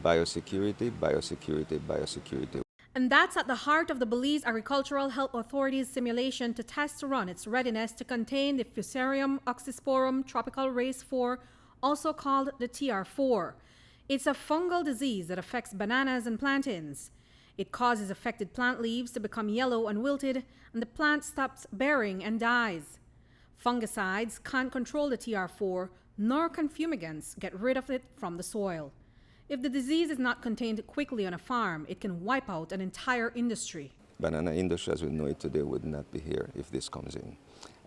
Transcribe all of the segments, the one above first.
biosecurity, biosecurity, biosecurity. And that's at the heart of the Belize Agricultural Health Authority's simulation to test to run its readiness to contain the Fusarium oxysporum tropical race 4, also called the TR4. It's a fungal disease that affects bananas and plantains. It causes affected plant leaves to become yellow and wilted, and the plant stops bearing and dies. Fungicides can't control the TR4, nor can fumigants get rid of it from the soil. If the disease is not contained quickly on a farm, it can wipe out an entire industry. Banana industry as we know it today would not be here if this comes in.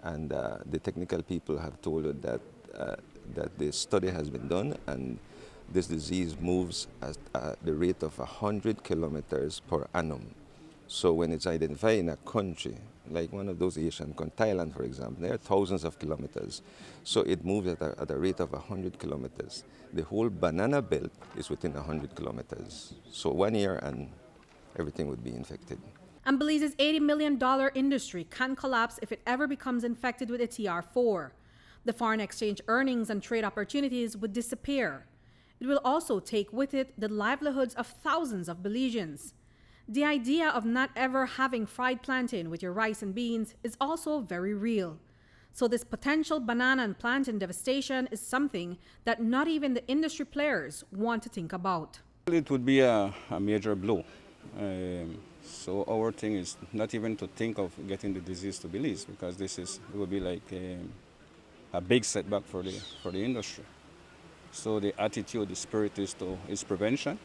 And the technical people have told us that the study has been done and this disease moves at the rate of 100 kilometers per annum. So when it's identified in a country, like one of those Asian countries, Thailand for example, there are thousands of kilometers. So it moves at a rate of 100 kilometers. The whole banana belt is within 100 kilometers. So 1 year and everything would be infected. And Belize's $80 million industry can collapse if it ever becomes infected with a TR4. The foreign exchange earnings and trade opportunities would disappear. It will also take with it the livelihoods of thousands of Belizeans. The idea of not ever having fried plantain with your rice and beans is also very real. So this potential banana and plantain devastation is something that not even the industry players want to think about. It would be a major blow. So our thing is not even to think of getting the disease to Belize, because it will be like a big setback for the industry. So the attitude, the spirit is prevention.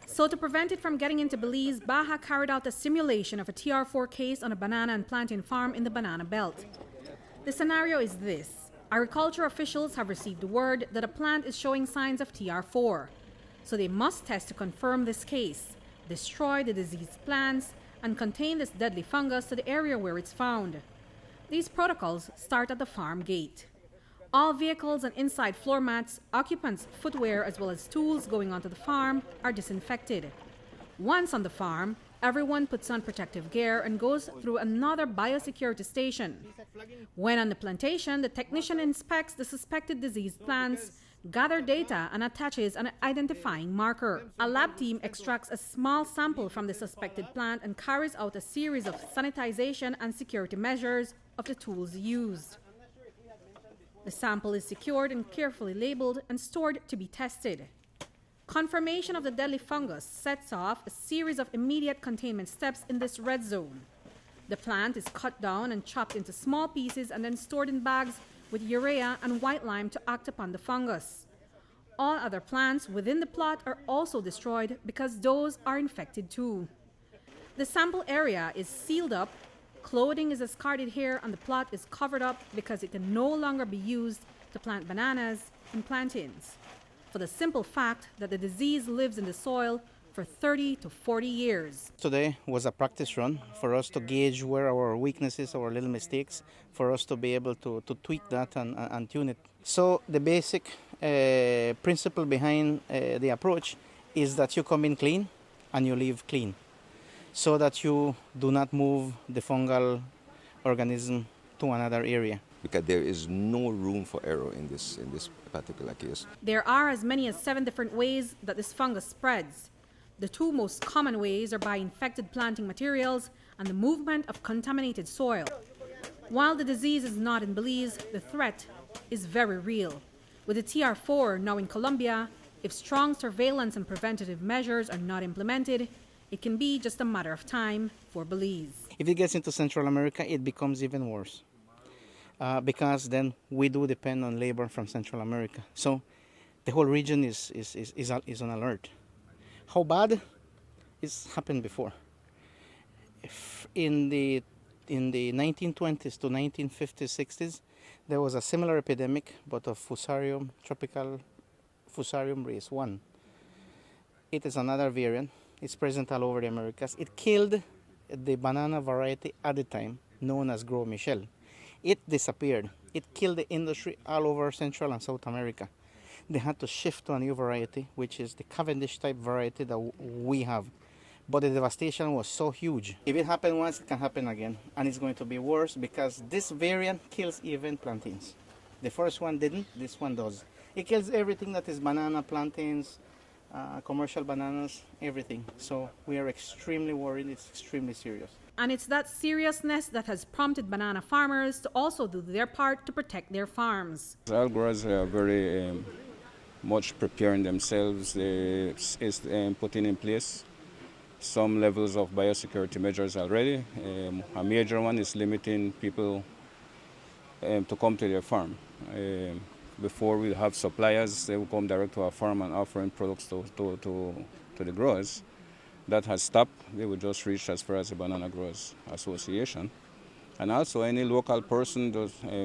So to prevent it from getting into Belize, BAHA carried out a simulation of a TR4 case on a banana and plantain farm in the banana belt. The scenario is this. Agriculture officials have received word that a plant is showing signs of TR4. So they must test to confirm this case, destroy the diseased plants, and contain this deadly fungus to the area where it's found. These protocols start at the farm gate. All vehicles and inside floor mats, occupants' footwear, as well as tools going onto the farm are disinfected. Once on the farm, everyone puts on protective gear and goes through another biosecurity station. When on the plantation, the technician inspects the suspected diseased plants, gathers data, and attaches an identifying marker. A lab team extracts a small sample from the suspected plant and carries out a series of sanitization and security measures of the tools used. The sample is secured and carefully labeled and stored to be tested. Confirmation of the deadly fungus sets off a series of immediate containment steps in this red zone. The plant is cut down and chopped into small pieces and then stored in bags with urea and white lime to act upon the fungus. All other plants within the plot are also destroyed because those are infected too. The sample area is sealed up. Clothing is discarded here and the plot is covered up because it can no longer be used to plant bananas and plantains, for the simple fact that the disease lives in the soil for 30 to 40 years. Today was a practice run for us to gauge where our weaknesses, our little mistakes, for us to be able to tweak that and tune it. So the basic principle behind the approach is that you come in clean and you leave clean, so that you do not move the fungal organism to another area. Because there is no room for error in this particular case. There are as many as 7 different ways that this fungus spreads. The 2 most common ways are by infected planting materials and the movement of contaminated soil. While the disease is not in Belize, the threat is very real. With the TR4 now in Colombia, if strong surveillance and preventative measures are not implemented, it can be just a matter of time for Belize. If it gets into Central America, it becomes even worse. Because then we do depend on labor from Central America. So the whole region is on alert. How bad? It's happened before. In the 1920s to 1950s, 60s, there was a similar epidemic, but of Fusarium, tropical Fusarium race 1. It is another variant. It's present all over the Americas. It killed the banana variety at the time, known as Gros Michel. It disappeared. It killed the industry all over Central and South America. They had to shift to a new variety, which is the Cavendish type variety that we have. But the devastation was so huge. If it happened once, it can happen again. And it's going to be worse because this variant kills even plantains. The first one didn't, this one does. It kills everything that is banana, plantains, commercial bananas, everything. So we are extremely worried. It's extremely serious. And it's that seriousness that has prompted banana farmers to also do their part to protect their farms. All growers are very much preparing themselves, putting in place some levels of biosecurity measures already. A major one is limiting people to come to their farm. Before we have suppliers, they will come direct to our farm and offering products to the growers. That has stopped. They will just reach as far as the Banana Growers Association. And also any local person,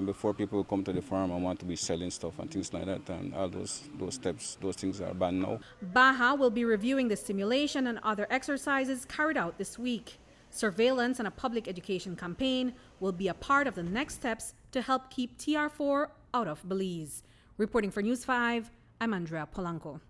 before people come to the farm and want to be selling stuff and things like that, and all those steps, those things are banned now. BAHA will be reviewing the simulation and other exercises carried out this week. Surveillance and a public education campaign will be a part of the next steps to help keep TR4 out of Belize. Reporting for News 5, I'm Andrea Polanco.